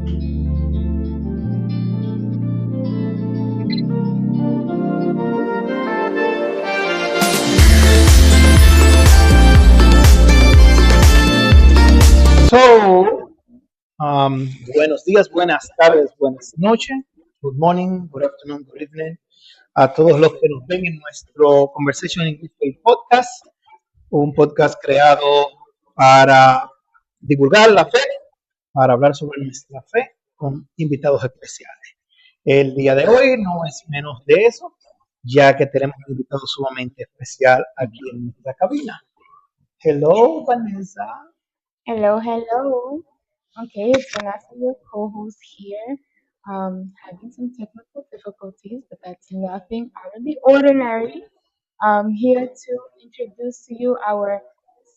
So, buenos días, buenas tardes, buenas noches. Good morning, good afternoon, good evening. A todos los que nos ven en nuestro Conversation in English podcast, un podcast creado para divulgar la fe, para hablar sobre nuestra fe con invitados especiales. El día de hoy no es menos de eso, ya que tenemos un invitado sumamente especial aquí en nuestra cabina. Hello, Vanessa. Hello, hello. Okay, it's Vanessa, your co-host here. Having some technical difficulties, but that's nothing out of the ordinary. Here to introduce to you our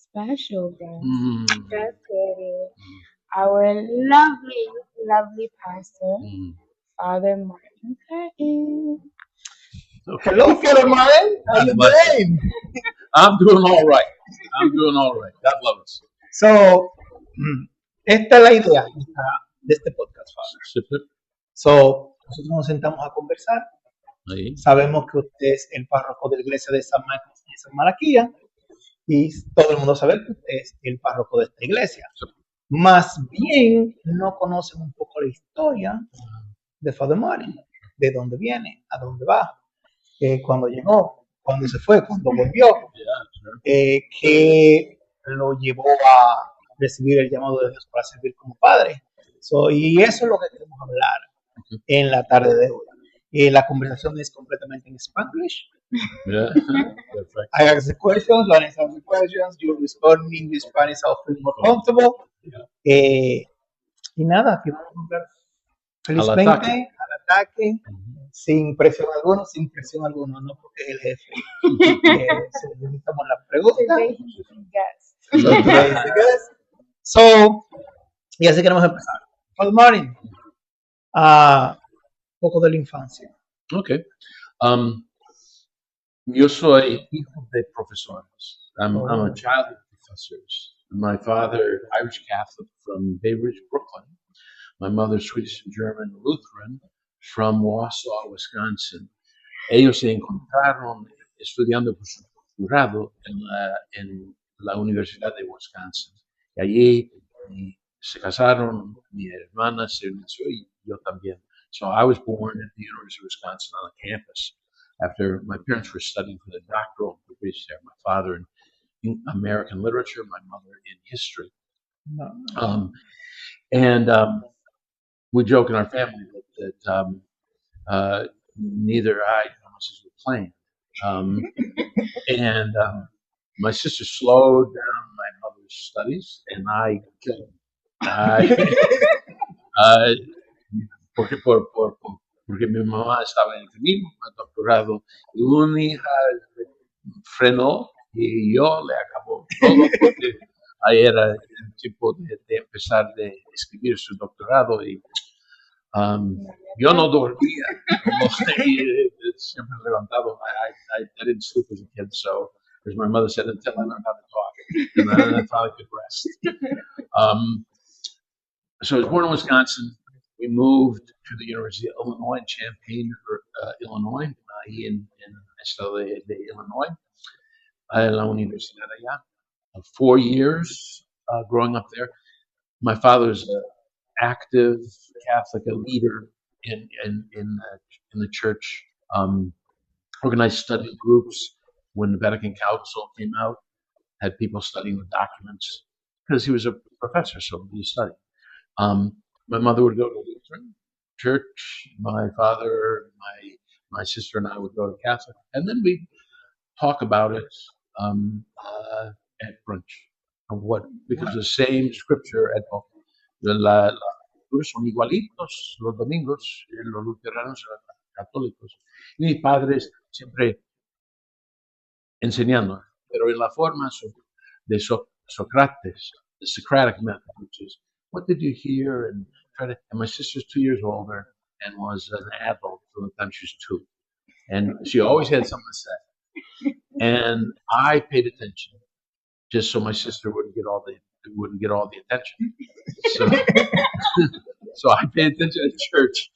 special guest, just kidding, our lovely, lovely pastor, Father Martin Curtin. Hello, Father Martin. How you doing? I'm doing all right. God love us. So, esta es la idea de este podcast, Father. So, nosotros nos sentamos a conversar. Ahí. Sabemos que usted es el párroco de la iglesia de San Malaquía y todo el mundo sabe que usted es el párroco de esta iglesia. Más bien, no conocen un poco la historia de Father Martin, de dónde viene, a dónde va, cuándo llegó, cuándo se fue, cuándo volvió, que lo llevó a recibir el llamado de Dios para servir como padre. Y eso es lo que queremos hablar en la tarde de hoy. La conversación es completamente en Spanglish. Yeah. Perfect. I ask the questions, Vanessa asks the questions, you respond in English, Spanish, I'll feel more comfortable. Y nada, aquí vamos a hablar felizmente al ataque, sin presión alguna, no porque es el jefe. Se le limitamos las preguntas. So, y así queremos empezar. Father Martin, poco de la infancia. Okay. Yo soy hijo de profesores. I'm a child of professors. My father, Irish Catholic from Bay Ridge, Brooklyn. My mother, Swedish and German Lutheran from Wausau, Wisconsin. Ellos se encontraron estudiando por su doctorado en la Universidad de Wisconsin. Y allí se casaron, mi hermana se unió y yo también. So I was born at the University of Wisconsin on a campus after my parents were studying for the doctoral degrees there. My father in American literature, my mother in history. We joke in our family that neither I nor my sister were planned. My sister slowed down my mother's studies, and I killed porque mi mamá estaba en el camino, el doctorado, y una hija frenó y yo le acabó todo porque ahí era el tiempo de empezar de escribir su doctorado y yo no dormía, siempre levantado. I didn't sleep as a kid, so as my mother said, until I learned how to talk, and then I thought I could rest. So I was born in Wisconsin. We moved to the University of Illinois in Champaign, Illinois, ahí en el estado de Illinois, a la universidad allá. 4 years growing up there. My father's an active Catholic, a leader in the church. Organized study groups when the Vatican Council came out, had people studying the documents because he was a professor, so he studied. My mother would go to Lutheran church. My father, my sister, and I would go to Catholic, and then we'd talk about it at brunch. Because the same scripture at both. Las lecturas son igualitos los domingos, los luteranos y los católicos. Y mis padres siempre enseñando, pero en la forma de Socrates, the Socratic method, which is, what did you hear? And my sister's 2 years older and was an adult from the time she was 2. And she always had something to say. And I paid attention just so my sister wouldn't get all the attention. So I pay attention at church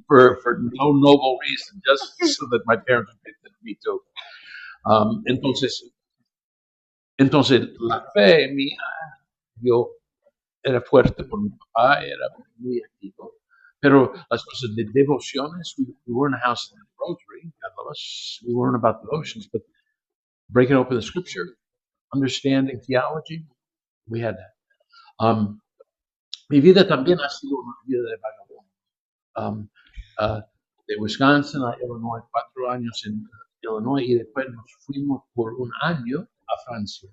for no noble reason, just so that my parents would pay attention to me too. Entonces, la fe mía, yo era fuerte por mi papá, era muy activo. Pero las cosas de devociones, we were in a house in the rosary, God love us. We weren't about devotions, but breaking open the scripture, understanding theology, we had that. Mi vida también ha sido una vida de vagabundo. De Wisconsin a Illinois, 4 años en Illinois, y después nos fuimos por un año a Francia.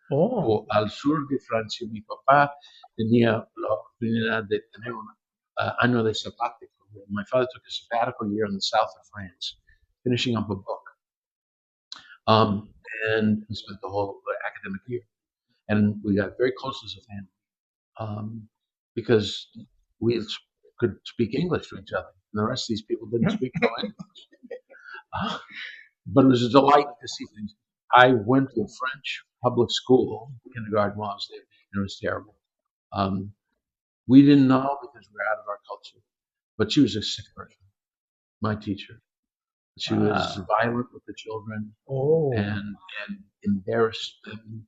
Oh, Al sur de Francia. Mi papá tenía la oportunidad de tener un año de sabático. My father took a sabbatical year in the south of France, finishing up a book. And he spent the whole academic year. And we got very close as a family because we could speak English to each other. And the rest of these people didn't speak no English. But it was a delight to see things. I went to a French public school, kindergarten while I was there, and it was terrible. We didn't know because we were out of our culture. But she was a sick person, my teacher. She was violent with the children and embarrassed them.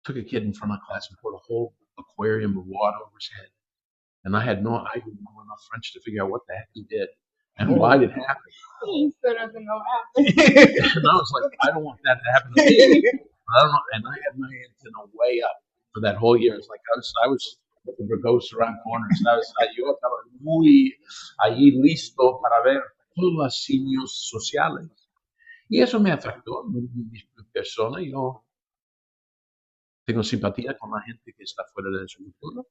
Took a kid in front of class and poured a whole aquarium of water over his head. And I didn't know enough French to figure out what the heck he did and why it happened. He still doesn't know what happened. And I was like, I don't want that to happen to me. I don't know. And I had my antenna way up for that whole year. It's like I was looking for ghosts around corners. Yo estaba muy ahí listo para ver todos los signos sociales. Y eso me afectó mi persona. Yo tengo simpatía con la gente que está fuera de su cultura,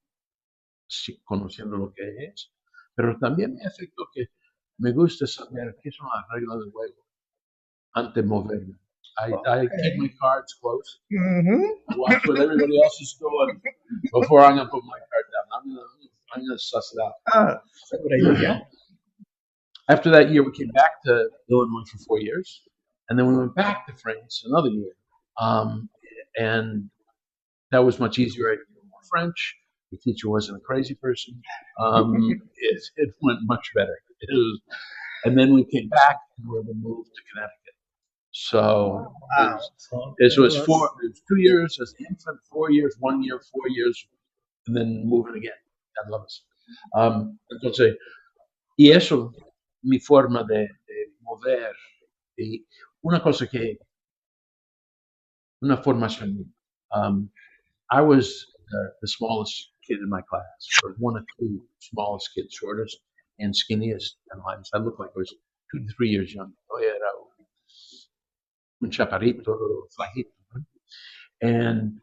conociendo lo que es. Pero también me afectó que me gusta saber qué son las reglas del juego antes de moverme. I keep my cards close. Watch what everybody else is doing before I'm going to put my card down. I'm going to suss it out. That's a good idea. After that year, we came back to Illinois for 4 years, and then we went back to France another year. And that was much easier. I knew more French. The teacher wasn't a crazy person. It went much better. And then we came back and we were moved to Connecticut. So it was 2 years as an infant, 4 years, 1 year, 4 years, and then moving again. God love us. Entonces, y eso, mi forma de mover, y una formación. I was the smallest kid in my class, or one of two smallest kids, shortest and skinniest in life. I looked like I was 2 to 3 years young. Era un chaparrito, flajito. And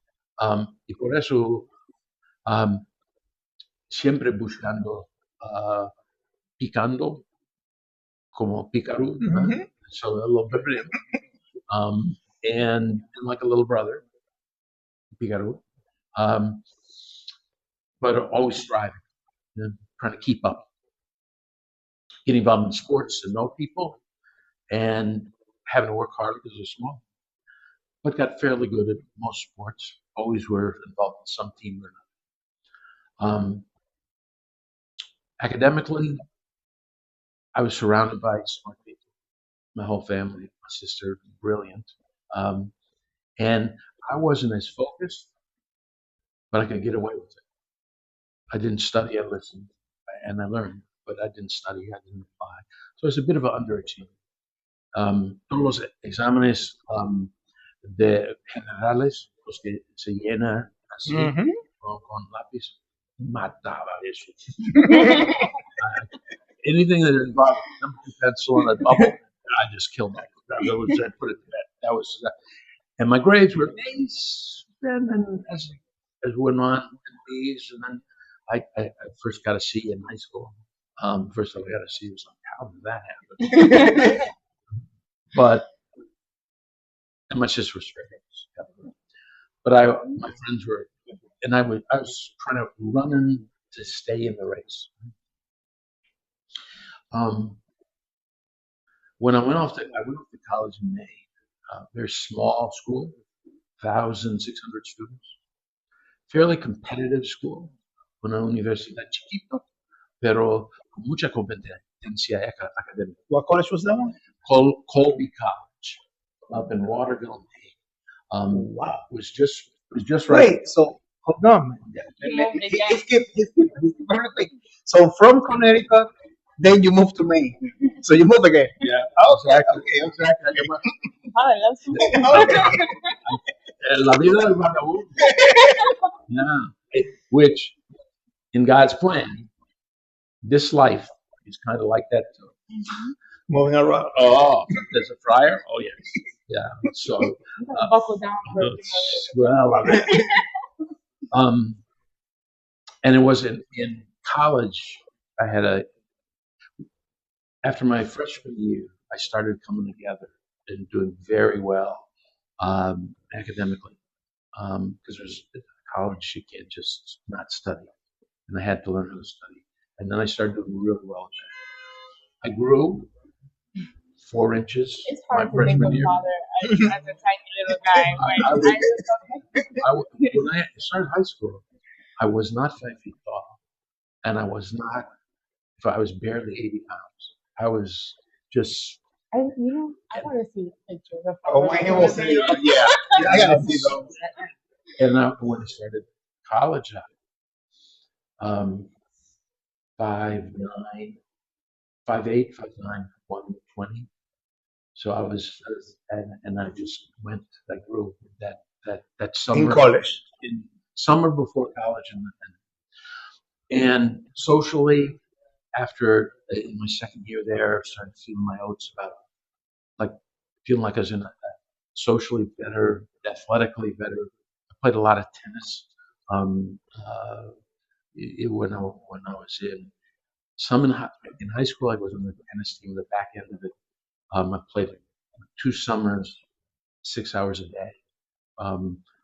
y por eso siempre buscando, picando como pícaro, so a little bit, and like a little brother, pícaro, but always striving, trying to keep up, getting involved in sports to know people, and having to work hard because they're small. But got fairly good at most sports. Always were involved in some team or another. Academically, I was surrounded by smart people. My whole family, my sister, brilliant. And I wasn't as focused, but I could get away with it. I didn't study, I listened, and I learned, but I didn't study, I didn't apply. So it's a bit of an underachiever. Todos los exámenes de generales, los que se llenan así, con lápiz, mataba eso. Anything that involved number 2 pencil and a bubble, I just killed that. I put it to bed. That was, and my grades were A's. And then as we went on, B's, and then I first got a C in high school. First time I got a C, was like, how did that happen? But and my sister was straight A's. But my friends were, and I was trying to run to stay in the race. When I went off to college in Maine, very small school, 1,600 students, fairly competitive school. una universidad chiquita, pero con mucha competencia académica. What college was that one? Colby College up in Waterville, Maine. Wow. It was just right. Wait, so hold on, man. You moved again. He skipped very quick. So from Connecticut, then you moved to Maine. So you moved again. Yeah, Okay, exactly. Oh, I love you. okay. La vida del vagabundo. Yeah. Which, in God's plan, this life is kind of like that too. Moving around. Oh, there's a fryer? Oh, yes. Yeah. So, You gotta buckle down for it. well, and it was in college. I had after my freshman year, I started coming together and doing very well academically. Because there's college, you can't just not study, and I had to learn how to study. And then I started doing really well at that. I grew 4 inches It's my hard to make freshman a year. father as a tiny little guy. I But was- I just When I started high school, I was not 5 feet tall, and I was not. If I was barely 80 pounds, I was just. I want to see pictures of Oh, photos. we will see. Yeah, I gotta see those. And when I started college, um, 5'9", 5'8", 5'9", 120. So I was, and I just went. I grew that summer In college. in summer before college, and socially after in my second year there, started feeling my oats about like feeling like I was in a socially better, athletically better. I played a lot of tennis. Um, uh, when I was in high school, I was on the tennis team. The back end of it, I played 2 summers, 6 hours a day.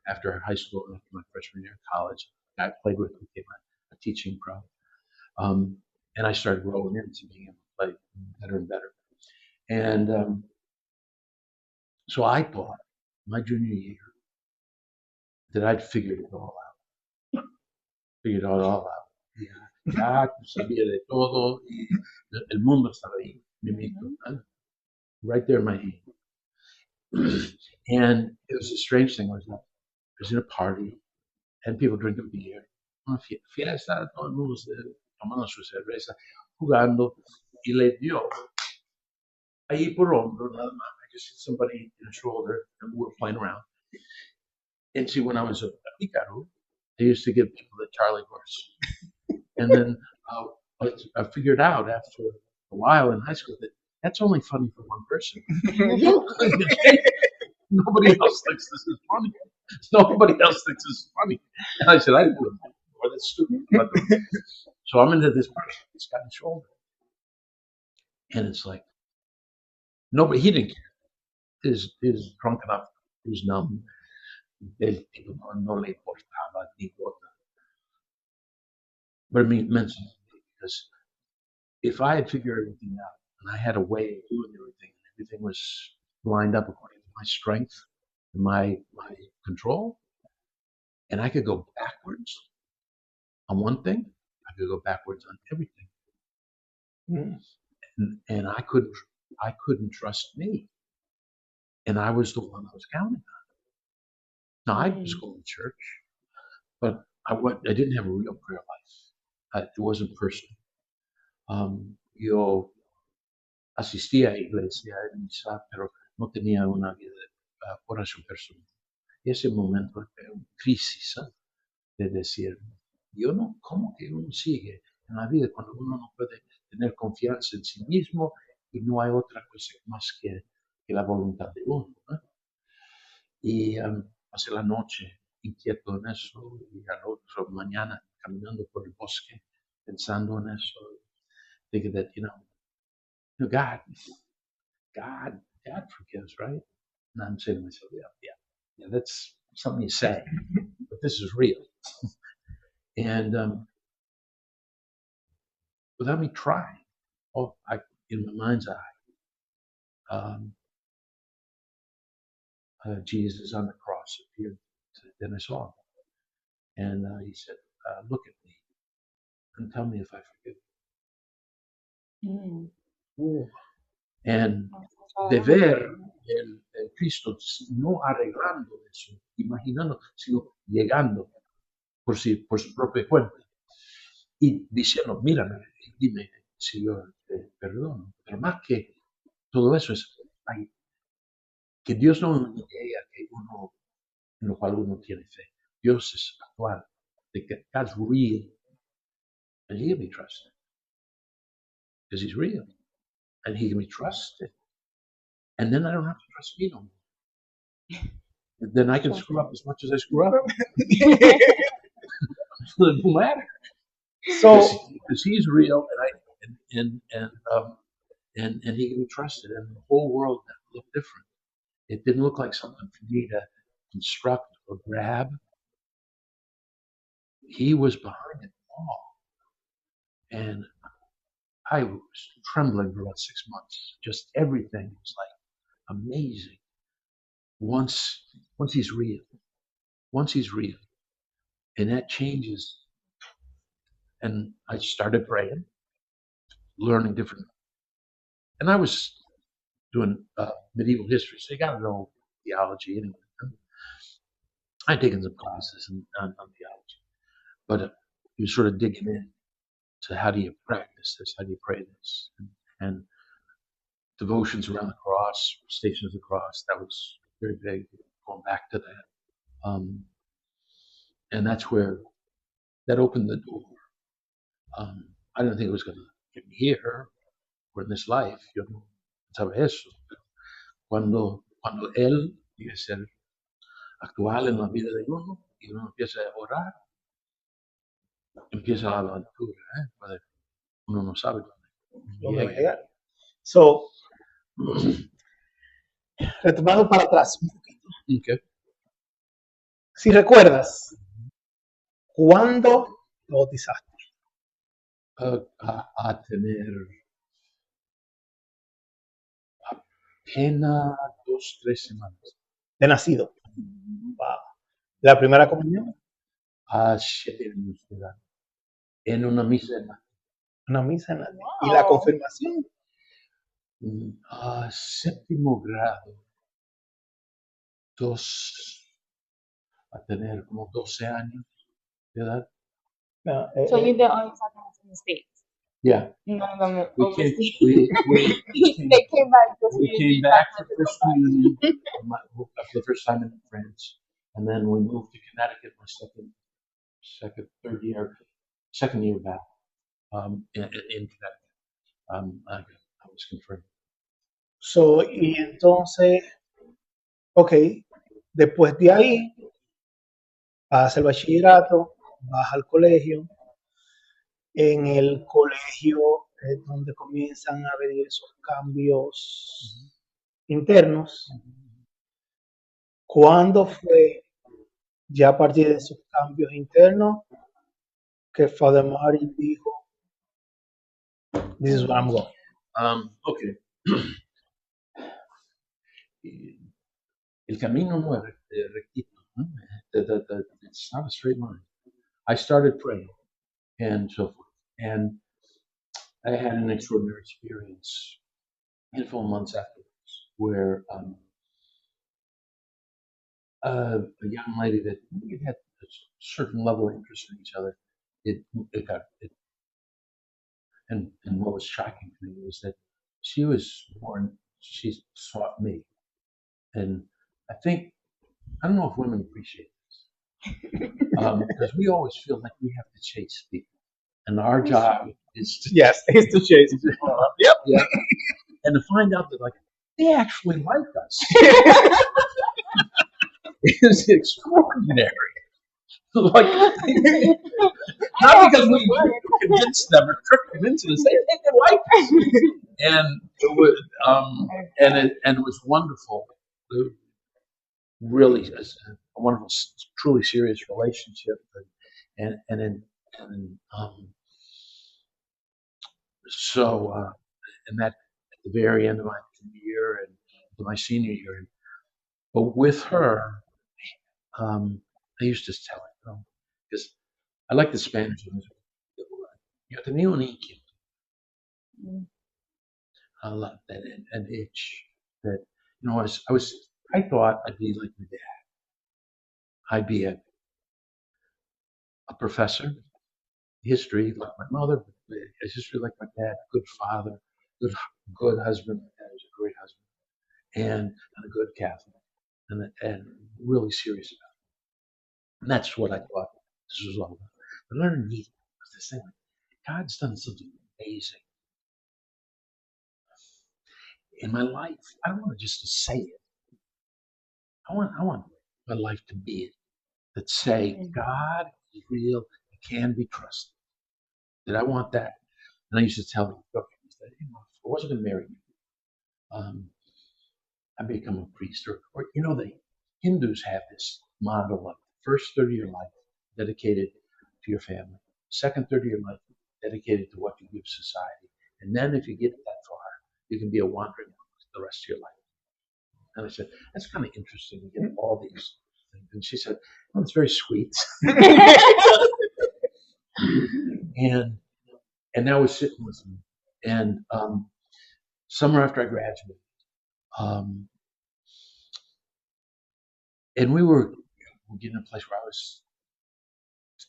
After high school, after my freshman year of college, I played with became a teaching pro, and I started growing into being able to play better and better. And so I thought my junior year that I'd figured it all out. Figured it all out. Ya sabía de todo y el mundo estaba ahí, mimito, right there in my hand. And it was a strange thing. I was in a party and people drinking beer. Una fiesta, todo el mundo tomando su cerveza, jugando, y le dio ahí por hombro, nada más. I just hit somebody in the shoulder and we were playing around. And see, when I was a picaro, I used to give people the Charlie horse. And then I figured out after a while in high school that that's only funny for one person. Nobody else thinks this is funny. Nobody else thinks this is funny. And I said, I didn't do it before. That's stupid. So I'm into this party. It's got his shoulder. And it's like, nobody, he didn't care. He's drunk enough. He was numb. People no le importaba ni gota. But it meant something to me because if I had figured everything out and I had a way of doing everything, and everything was lined up according to my strength and my control, and I could go backwards on one thing, I could go backwards on everything. And I couldn't trust me. And I was the one I was counting on. Now I was going to church, but I didn't have a real prayer life. It wasn't personal. Yo asistía a iglesia, a misa, pero no tenía una vida de oración personal. Y ese momento fue una crisis de decir, yo no, ¿cómo que uno sigue en la vida cuando uno no puede tener confianza en sí mismo y no hay otra cosa más que la voluntad de uno, ¿no? Y pasé la noche inquieto en eso y a la otra mañana caminando por el bosque pensando en eso, thinking that, God forgives, right? And I'm saying to myself, yeah, that's something you say, but this is real. And without me trying, in my mind's eye, Jesus on the cross appeared. Then I saw him, and he said, "Look at me." and tell me if I forgive Mm. you. And That's de what ver el Cristo no arreglando eso, imaginando, sino llegando por su propia cuenta y diciendo, mírame, dime si yo te perdono. Pero más que todo eso es ay, que Dios no llega que uno, en lo cual uno tiene fe. Dios es actual, de que God's real, and He can be trusted because He's real, and He can be trusted, and then I don't have to trust me no more. Then I can Sure. screw up as much as I screw up. It doesn't matter So, because He's real, and He can be trusted, and the whole world looked different. It didn't look like something for me to construct or grab. He was behind it all, and I was trembling for about 6 months. Just everything was like amazing. Once, once he's real, and that changes. And I started praying, learning different. And I was doing medieval history, so you got to know theology anyway. I'd taken some classes on theology, but you sort of digging in to how do you practice this, how do you pray this, and devotions around the cross, Stations of the Cross. That was very big. Going back to that, and that's where that opened the door. I didn't think it was going to get me here or in this life. Yo no pensaba eso. Cuando él tiene que ser actual en la vida de uno y uno empieza a orar, empieza la aventura, ¿eh? Uno no sabe dónde ¿dónde va a llega. llegar? So, retomando para atrás un poquito. Okay. Si recuerdas, ¿cuándo te bautizaste? A tener apenas 2, 3 semanas. De nacido. Wow. La primera comunión, A 7 años de edad. En una misa en una misa en la y la Wow. confirmación, a séptimo grado, a tener como 12 años de edad. ah, So you're the only Satanist in the States. Yeah. None of them are We came, overseas. we They came back just we for you to came be back for baptized first and go communion for the first time in France, and then we moved to Connecticut my second year back in Connecticut. I was confirmed. so, y entonces, ok, después de ahí, vas al bachillerato, vas al colegio. En el colegio es donde comienzan a venir esos cambios internos. ¿Cuándo fue ya a partir de esos cambios internos que Father Martin dijo, this is where I'm going? Okay. El camino no es rectito. ¿No? It's not a straight line. I started praying and so forth. And I had an extraordinary experience a handful of months afterwards where a young lady that we had a certain level of interest in each other, and what was shocking to me was that she sought me. And I don't know if women appreciate this. Because we always feel like we have to chase people. And our job is to Yes, it's to chase. Yep. yeah, and to find out that like they actually like us is extraordinary. Like not because we convinced them or tricked them into this, they like us, and it was and it was wonderful. Really, a wonderful, truly serious relationship, so and that at the very end of my junior year and to my senior year. But with her, I used to tell her, because I like the Spanish. tenía un inquietud, Mm. an itch that, I thought I'd be like my dad. I'd be a professor, history like my mother, a history like my dad, good father, good good husband. My dad was a great husband, and a good Catholic, and really serious about it. And that's what I thought this was all about. But underneath was this thing like God's done something amazing in my life. I don't want to just to say it. I want my life to be it. That say Mm. God is real, He can be trusted. That I want that. And I used to tell him, okay, if I wasn't going to marry you, um, I'd become a priest. Or, the Hindus have this model of first third of your life dedicated to your family, second third of your life dedicated to what you give society. And then if you get that far, you can be a wandering monk the rest of your life. And I said, that's kind of interesting to get all these things. And she said, well, it's very sweet. and and I was sitting with him. And summer after I graduated, um, and we were getting a place where I was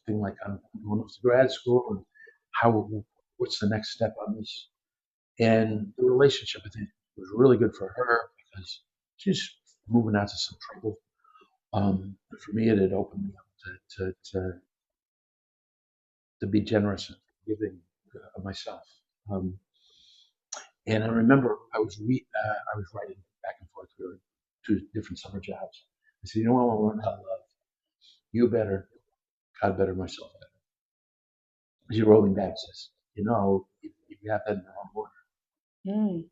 thinking like I'm going off to grad school and what's the next step on this? And the relationship I think was really good for her because she's moving out to some trouble. But for me, it had opened me up to be generous and giving of myself. Um, and I remember I was writing back and forth. We were two different summer jobs. I said, I want to learn how to love you better, God better, myself better. As you're rolling back, says, if you have that in the wrong order. Mm.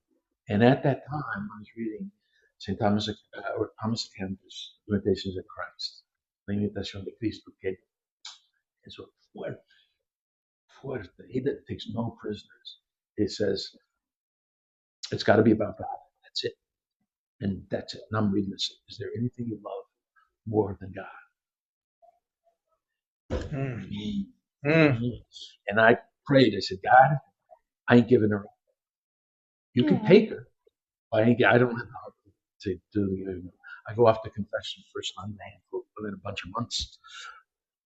And at that time, I was reading St. Thomas or Thomas Kempis, Imitations of Christ, La Imitación de Cristo, que eso fuerte, fuerte. He that takes no prisoners. He says, it's got to be about God. That's it. And that's it. And I'm reading this. Is there anything you love more than God? Mm. Mm. And I prayed. I said, God, I ain't giving her up. You can Mm. take her. But I don't have the heart to do the. I go off to confession first time within a bunch of months.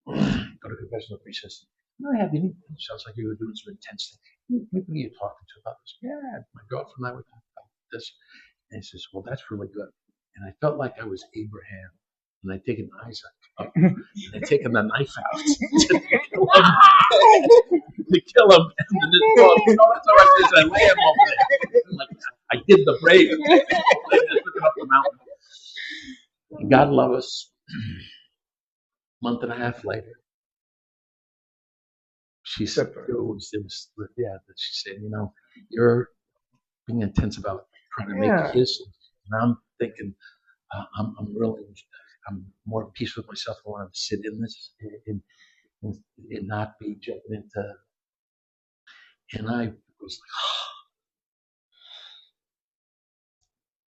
Go to confession. The priest says, I have anything. Sounds like you were doing some intense thing. Who are you talking to about this? Yeah, my girlfriend and I were talking about this. And he says, well, that's really good. And I felt like I was Abraham. And I'd taken Isaac up and I'd taken the knife out to kill him. And then it's all, that's all right. There's a lamb over there. Like, I did the brave thing. I took it up the mountain. And God love us. A month and a half later, she said, she said, you're being intense about trying to make his. And I'm thinking, I'm more at peace with myself. I want to sit in this and not be jumping into. And I was like,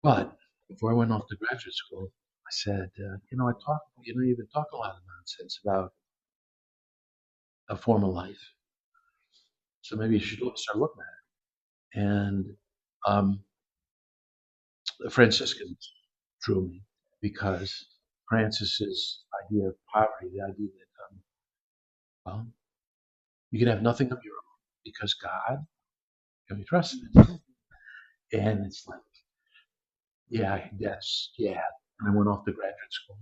but before I went off to graduate school, I said, you've been talking a lot of nonsense about a formal life. So maybe you should start looking at it. And the Franciscans drew me because Francis's idea of poverty, the idea that, well, you can have nothing of your own because God can be trusted. And it's like, yeah, yes, yeah. And I went off to graduate school,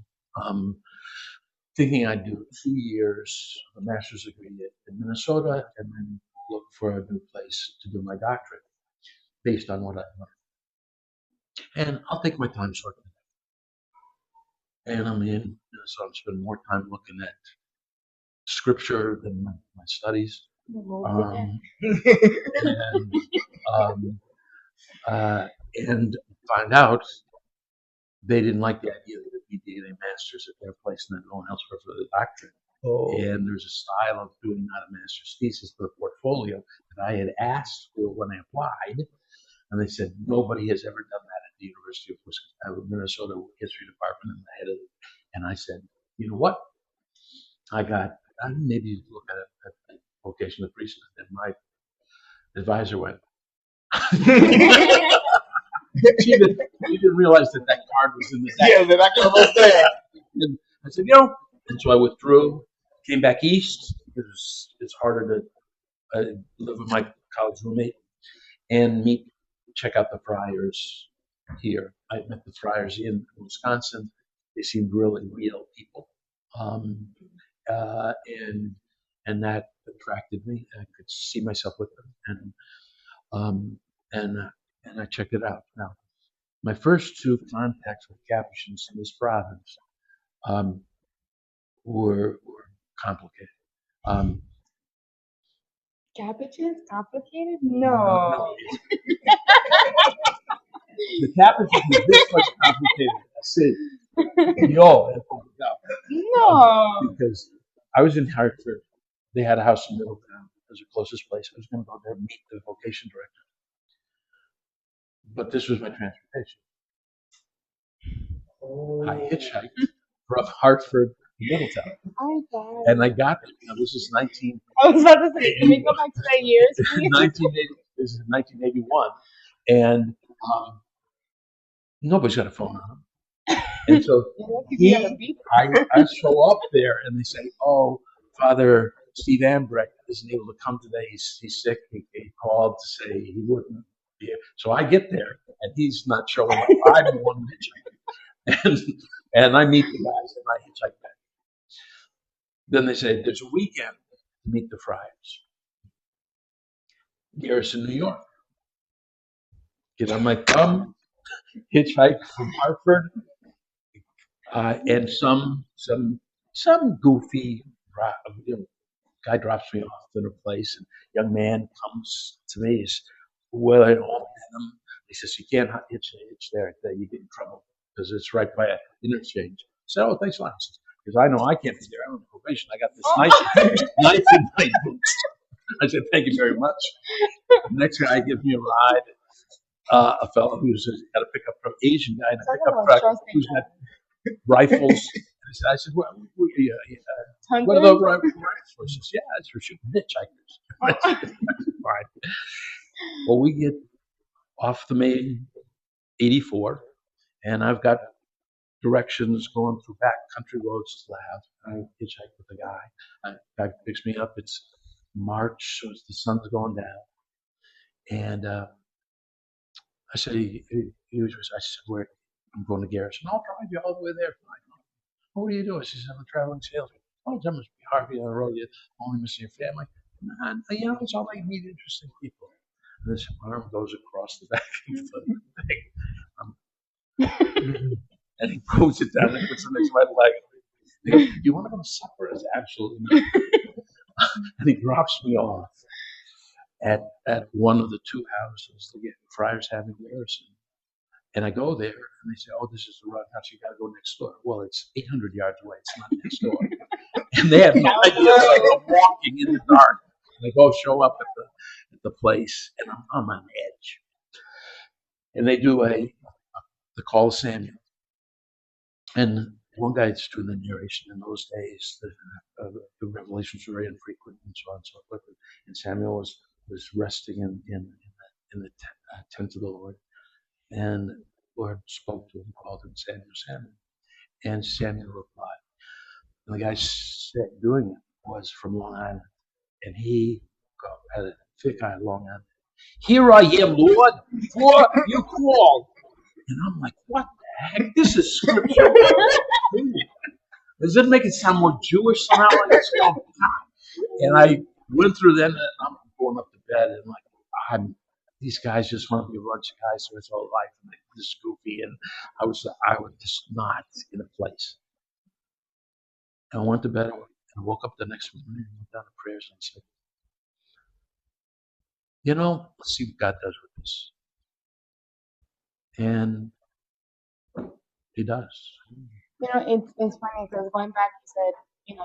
thinking I'd do 2 years of a master's degree in Minnesota and then look for a new place to do my doctorate based on what I learned. And I'll take my time sorting it. And I'm in Minnesota. I'm spending more time looking at scripture than my studies. And, and find out they didn't like the idea that we did a master's at their place and then going elsewhere for the doctorate. Oh. And there's a style of doing not a master's thesis, but a portfolio that I had asked for when I applied. And they said, nobody has ever done that at the University of Minnesota History Department and the head of it. And I said, you know what? I maybe look at vocation of priesthood. And my advisor went, she didn't realize that card was in the deck. Yeah, that I was there. And I said, and so I withdrew, came back east because it's harder to live with my college roommate and check out the Friars here. I met the Friars in Wisconsin. They seemed really real people, um, uh, and and that attracted me. I could see myself with them, um, and and I checked it out. Now, my first two contacts with Capuchins in this province um, were complicated. Um, Capuchins complicated? no, No. the Capuchins is this much complicated. See, yo, because I was in Hartford. They had a house in Middletown. It was the closest place. I was going to go there and meet the vocation director. But this was my transportation. I hitchhiked from Hartford to Middletown. Oh, God. And I got there. This is I was about to say, can we go back to that years, please? 1980. This is 1981, and nobody's got a phone on them. And so I show up there, and they say, "Oh, Father Steve Ambrecht isn't able to come today. He's sick. He called to say he wouldn't be here." So I get there, and he's not showing up. I'm the one hitchhiking, and I meet the guys, and I hitchhike back. Then they say, "There's a weekend to meet the Friars." Garrison, New York. Get on my thumb, hitchhike from Hartford, and some goofy guy drops me off at a place, and a young man comes to me. He's well, I don't know him. He says, "You can't hitch there. You get in trouble because it's right by an interchange." I said, "Oh, thanks a lot." Because I know I can't be there. I'm on probation. I got this knife in my boots. I said, "Thank you very much." The next guy gives me a ride. A fellow who's got a pickup truck, Asian guy in a pickup truck who's got rifles. I said, "What are those rifles?" He says, "Yeah, it's for shooting hitchhikers." Fine. Well, we get off the main 84, and I've got directions going through back country roads to the house. I hitchhike with the guy. Guy picks me up. It's March, so the sun's going down, and I said, I said, "Where?" I'm going to Garrison. I'll drive you all the way there. What do you do? She said, "I'm a traveling salesman." Oh, that must be hard on the road. You're only missing your family. Nah, it's all like meet interesting people. And this arm goes across the back of the thing. And he pulls it down and puts it next to my leg. He goes, "Do you want to go to supper?" I said, "Absolutely not." And he drops me off at one of the two houses the Friars have in Garrison. And I go there, and they say, "Oh, this is the wrong house. You got to go next door." Well, it's 800 yards away. It's not next door. And they have no idea that I'm walking in the dark. And I go show up at the place, and I'm on edge. And they do the call of Samuel. And one guy's doing the narration. In those days, the revelations were very infrequent and so on and so forth. And Samuel was resting in the tent of the Lord. And the Lord spoke to him, called him Samuel, Samuel. And Samuel replied. And the guy doing it was from Long Island. And he had a thick eye, Long Island. "Here I am, Lord. What you called?" And I'm like, "What the heck? This is scripture." Does it make it sound more Jewish somehow? And I went through then, and I'm going up to bed, and these guys just want to be a bunch of guys who his whole life, and they're just goofy, and I was just not in a place. And I went to bed, and I woke up the next morning, and went down to prayers, and said, let's see what God does with this. And He does. It's funny because going back, you said,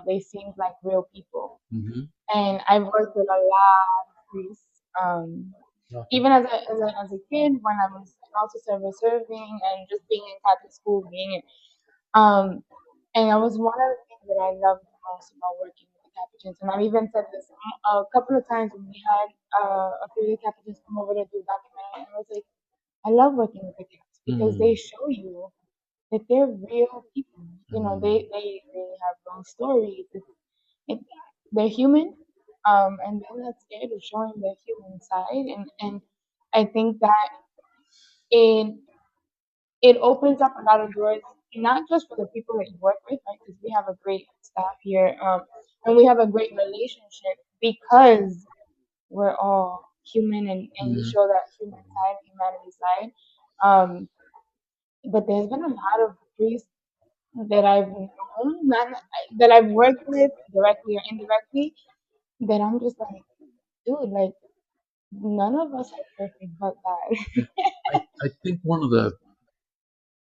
they seemed like real people. Mm-hmm. And I've worked with a lot of priests. Even as a kid, when I was also serving and just being in Catholic school, and it was one of the things that I loved the most about working with the Capuchins, and I've even said this a couple of times when we had a few of the Capuchins come over to do a documentary, and I was like, I love working with the cats because they show you that they're real people. You know, they have long stories. It, they're human, and they're not scared of showing their human side, and I think that it it opens up a lot of doors, not just for the people that you work with, right? Because we have a great staff here, and we have a great relationship because we're all human and we show that human side, humanity side. Um, but there's been a lot of priests that I've known, not that I've worked with directly or indirectly, that I'm just like, dude, like none of us are perfect but God. I think one of the,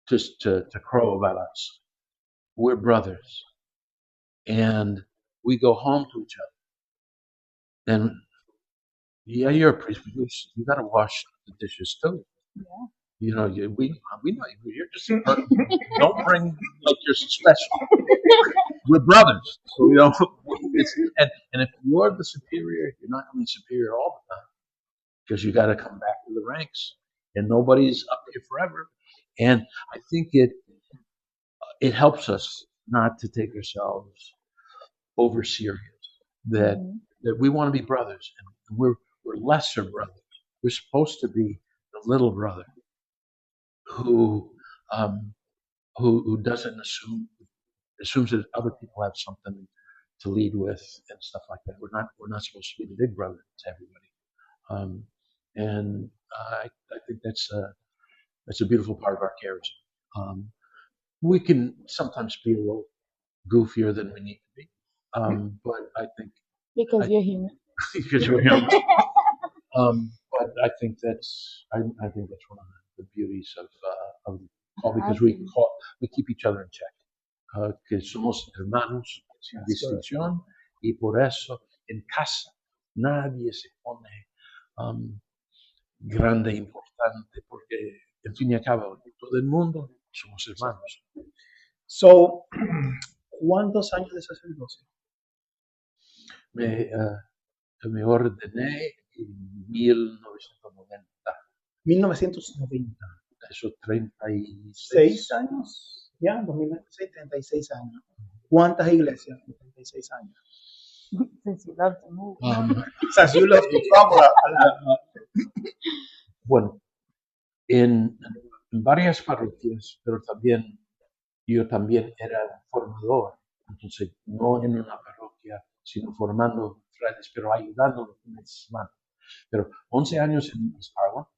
just to crow about us, we're brothers and we go home to each other. And yeah, you're a priest, but you got to wash the dishes too. Yeah. You know, we know you're just a person. Don't bring like you're special. We're brothers, so you know. And if you're the superior, you're not going to be superior all the time because you got to come back to the ranks, and nobody's up here forever. And I think it helps us not to take ourselves over serious. That Mhm. that we want to be brothers, and we're lesser brothers. We're supposed to be the little brother who um, who doesn't assumes that other people have something to lead with and stuff like that. We're not supposed to be the big brother to everybody. Um, and I think that's a beautiful part of our character. Um, we can sometimes be a little goofier than we need to be, but I think Because I you're human. because we're young. But I think I think that's one of the beauties of all because Absolutely. we keep each other in check. Que somos hermanos sin distinción y por eso en casa nadie se pone um, grande e importante porque en fin y al cabo todo el mundo somos hermanos. So, ¿cuántos años de sacerdocio? Me, me ordené en 1990, 1990. eso 36. 6 años, ya, 2026, 36 años. ¿Cuántas iglesias en 36 años? Since you love to move. Since you love to travel a lot. Bueno, en varias parroquias, pero también yo también era un formador, entonces no en una parroquia, sino formando frailes, pero ayudando los fines de semana. Pero 11 años en Hispagua,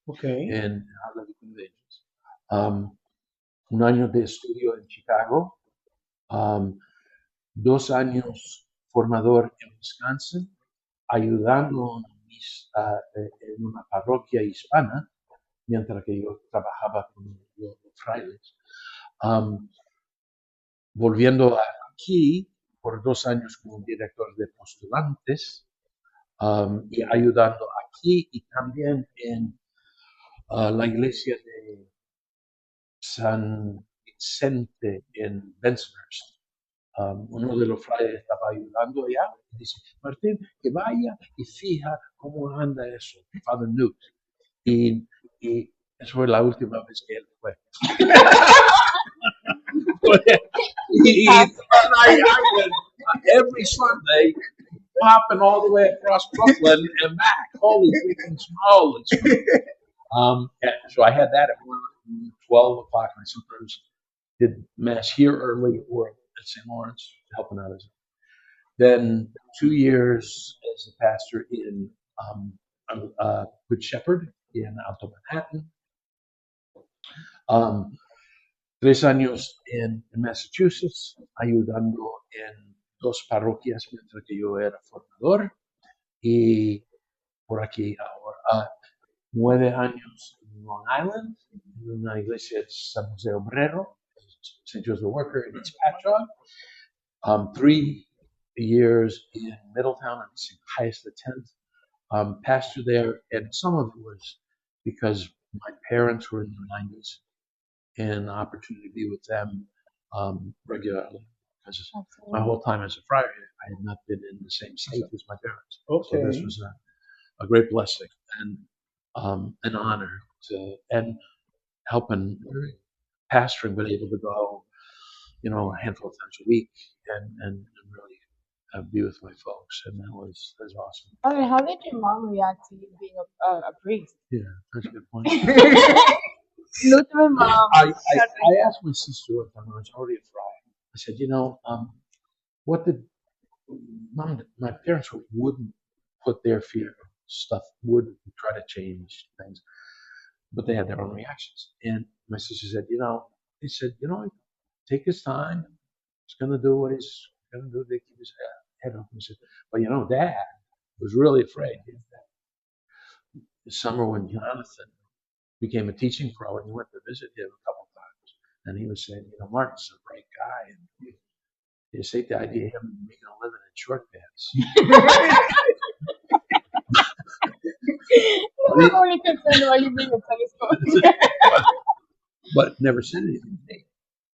Okay. en habla de ellos. Un año de estudio en Chicago, 2 años formador en Wisconsin, ayudando en una parroquia hispana, mientras que yo trabajaba con los frailes. Volviendo aquí por 2 años como director de postulantes y ayudando aquí y también en la iglesia de San Vicente en Bensonhurst. Uno de los frailes estaba ayudando allá y dice, Martín, que vaya y fija cómo anda eso, Father Newt. Y eso fue la última vez que él fue. I went every Sunday, popping all the way across Brooklyn and back. Holy freaking smokes. So I had that at 12 o'clock, and I sometimes did mass here early or at St. Lawrence, helping out as then 2 years as a pastor in Good Shepherd in Alto Manhattan. 3 años en Massachusetts, ayudando en 2 parroquias mientras que yo era formador. Y por aquí ahora, 9 años en Long Island, en una iglesia de San José Obrero, St. Joseph the Worker in East Patchogue. 3 years in Middletown and St. Pius X, pastor there, and some of it was because my parents were in their 90s and the opportunity to be with them regularly. because my Absolutely. whole time as a friar, I had not been in the same state as my parents. Okay. So this was a great blessing and an honor to and helping pastoring, but able to go, a handful of times a week and really be with my folks, and that was awesome. Okay, how did your mom react to you being a priest? Yeah, that's a good point. Lutheran mom. I asked my sister one time when I was already a friar. I said, what did my parents wouldn't put their fear stuff, wouldn't try to change things, but they had their own reactions. And my sister said, he said, take his time. He's going to do what he's going to do. They keep his head up. He said, but Dad was really afraid. The summer when Jonathan became a teaching pro, and he went to visit him a couple of times, and he was saying, Martin's a bright guy, and you hate the idea of him making a living in short pants. I'm only concerned about you being a tennis coach. but never said anything to me.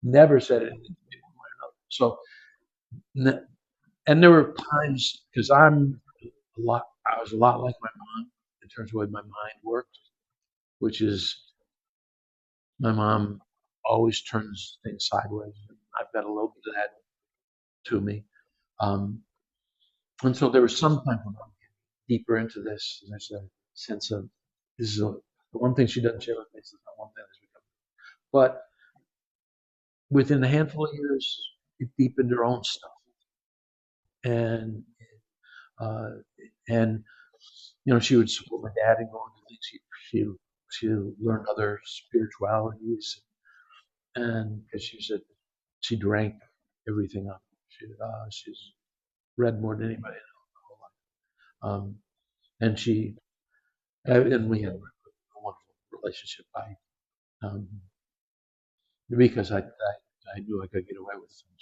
Never said anything to me one way or another. So, and there were times because I was a lot like my mom in terms of the way my mind worked, which is my mom always turns things sideways. I've got a little bit of that to me. And so there was some time when I'm deeper into this, and there's a sense of this is the one thing she doesn't share with me. This is not one thing that's become. But within a handful of years, it deepened her own stuff, and she would support my dad in going to things. She learned other spiritualities, and because she drank everything up. She's read more than anybody in her whole life. And we had a wonderful relationship. Because I knew I could get away with things.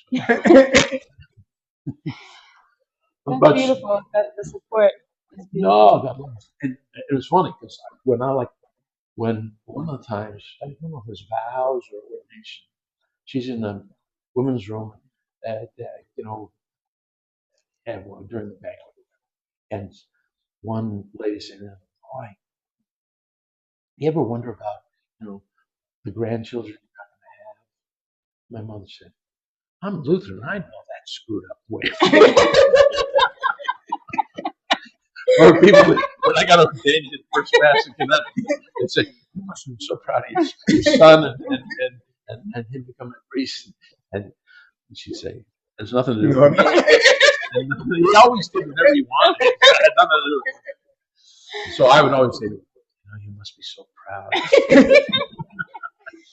That's beautiful. That the support is No, beautiful. and it was funny because when one of the times, I don't know if it was vows or ordination, she's in the women's room during the banquet, and one lady said, "Boy, you ever wonder about the grandchildren you're not going to have?" My mother said, "I'm Lutheran. I know that screwed up way." Or people, when I got ordained in First Mass in Connecticut, they say, "You must be so proud of your son and him becoming a priest." And she'd say, "There's nothing to do with me." And he always did whatever he wanted. It had nothing to do with it. So I would always say, "You must be so proud."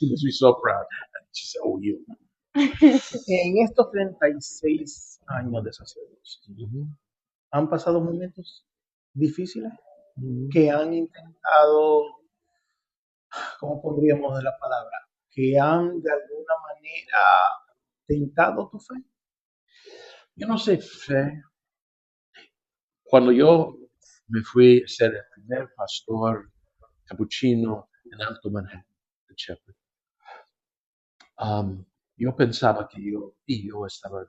You must be so proud. And she said, "Oh, you." En estos 36 años de sacerdocio, ¿han pasado momentos difíciles que han intentado, ¿cómo pondríamos la palabra? Que han de alguna manera tentado tu fe? Yo no sé fe. Cuando yo me fui a ser el primer pastor capuchino en Alto Manhattan, de Shepherd, yo pensaba que yo estaba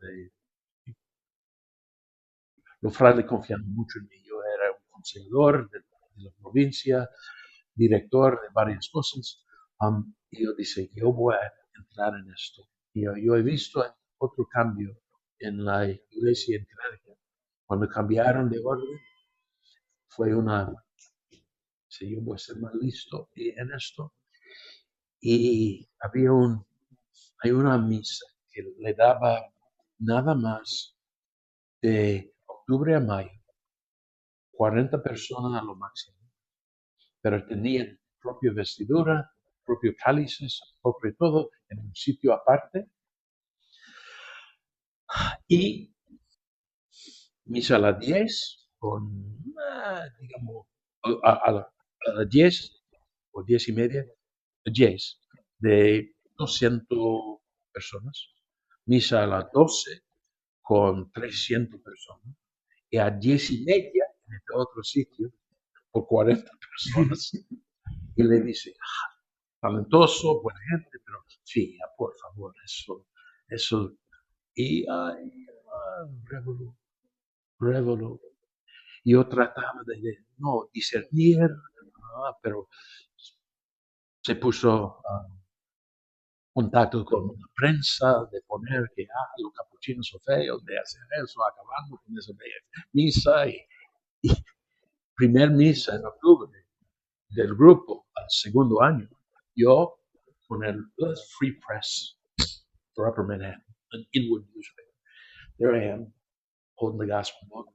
los frailes confiando mucho en mí. Yo era un consejerador de la provincia, director de varias cosas. Y yo dije, yo voy a entrar en esto. Y yo he visto otro cambio en la iglesia en Connecticut. Cuando cambiaron de orden, fue yo voy a ser más listo en esto. Y hay una misa que le daba nada más de octubre a mayo, 40 personas a lo máximo, pero tenían propia vestidura, propio cálices, propio todo, en un sitio aparte. Y misa a las 10, digamos, a las 10 o 10 y media, 10, de 200 personas. Misa a las 12 con 300 personas. Y a 10 y media, en este otro sitio, por 40 personas. Y le dice, talentoso, buena gente, pero sí, por favor, eso. Y revolú, revolú. Y yo trataba de no discernir, pero se puso contacto con la prensa de poner que los capuchinos son feos, de hacer eso, acabando con esa misa. Y primer misa en octubre del grupo al segundo año, yo con el Free Press for Upper Manhattan, an inward newspaper. There I am, holding the gospel book.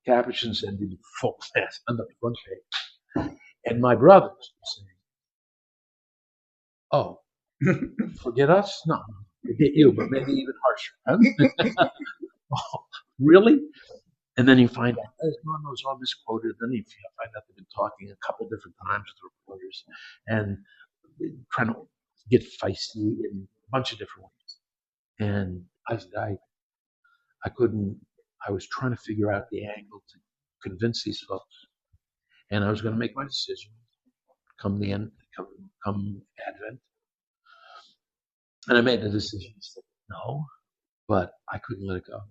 Capuchins and the full class on the front page. And my brothers saying, oh, forget us? No, forget you, but maybe even harsher. Huh? Oh, really? And then you find out, no, no, it's all misquoted. Then you find out they've been talking a couple different times with the reporters and trying to get feisty in a bunch of different ways. And I couldn't, I was trying to figure out the angle to convince these folks. And I was going to make my decision come the end, come Advent. And I made the decision to say no, but I couldn't let it go.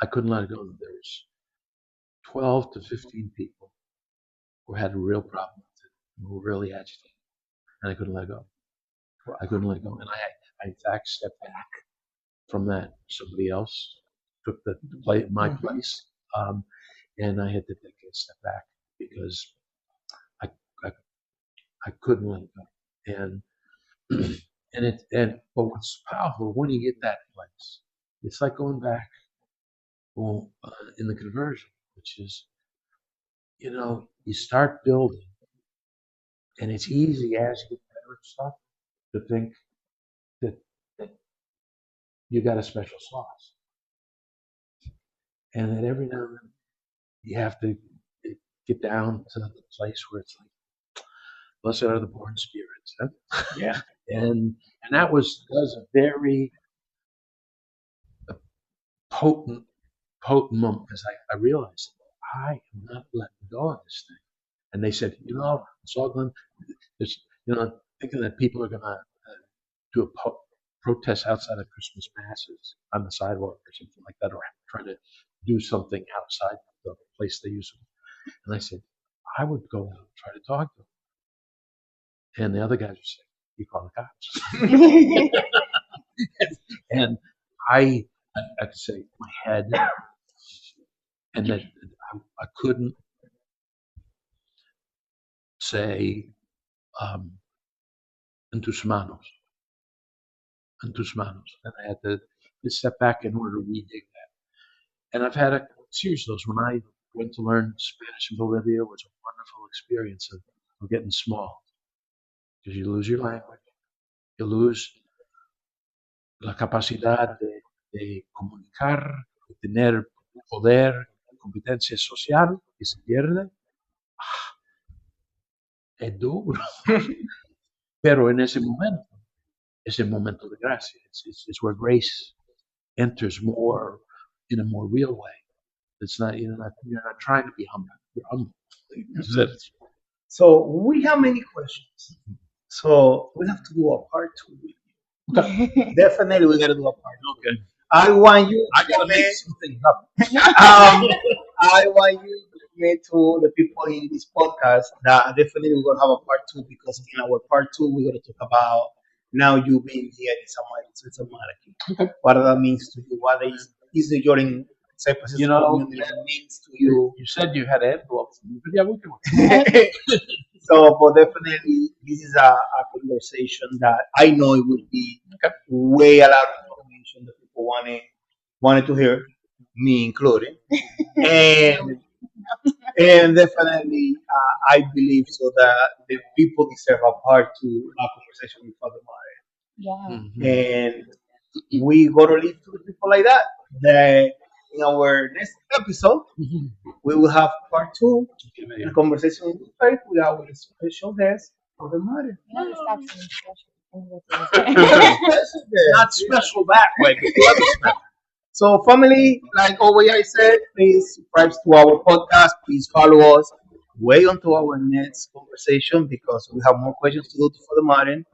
I couldn't let it go. There was 12 to 15 people who had a real problem with it, who were really agitated, and I couldn't let it go. I couldn't let it go, and I in fact stepped back from that. Somebody else took my place, and I had to take a step back because I I, I couldn't let it go, but what's powerful when you get that place, it's like going back, well, in the conversion, which is, you start building, and it's easy as you get better at stuff to think that you got a special sauce, and that every now and then you have to get down to the place where it's like, blessed are the poor in spirits, huh? Yeah. and that was a very potent moment because I realized I am not letting go of this thing. And they said, Soglin, there's, thinking that people are going to do a protest outside of Christmas masses on the sidewalk or something like that, or trying to do something outside the place they use them. And I said, I would go out and try to talk to them. And the other guys were saying, you call the cops. and I had to say, my head, and that I couldn't say, en tus manos. En tus manos. And I had to step back in order to redig that. And I've had a series of those. When I went to learn Spanish in Bolivia, it was a wonderful experience of getting small. Because you lose your language, you lose la capacidad de comunicar, de tener poder, competencia social, que se pierde. Es duro. Pero en ese momento de gracia. It's where grace enters more in a more real way. It's not, you're not trying to be humble. You're humble. So we have many questions. So we have to do a part two. Definitely, we gotta do a part two. Okay. I want you. I gotta make something up. I want you to admit to the people in this podcast that definitely we're gonna have a part two because in our part two we're gonna talk about now you being here in Samaraki. What that means to you? What is the Jordan Cyprus community that means to you? You said you had envelopes. Yeah, we can. So, but definitely, this is a conversation that I know it would be way a lot of information that people wanted to hear, me included, and definitely, I believe so that the people deserve a part to a conversation with Father Mare, Yeah. and we got to leave to the people like that. That in our next episode, we will have part two, a conversation with faith with our special guest, Father Mare. You know, stop saying special. Not special that way, but you understand. So, family, like always I said, please subscribe to our podcast. Please follow us. Wait until our next conversation because we have more questions to do for the Martin.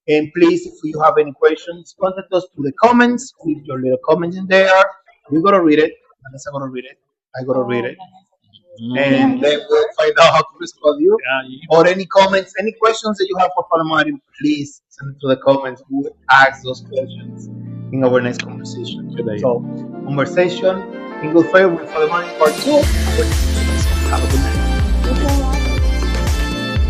And please, if you have any questions, contact us through the comments. Leave your little comments in there. We're gonna read it. Vanessa gonna read it. I gotta read Oh, it, can and you then we'll find out how to respond to you. Yeah, you- Or any comments, any questions that you have for Father Martin, please send it to the comments. We'll ask those questions in our next conversation. Good idea. So, conversation in good faith with Father Martin part 2. Have a good night.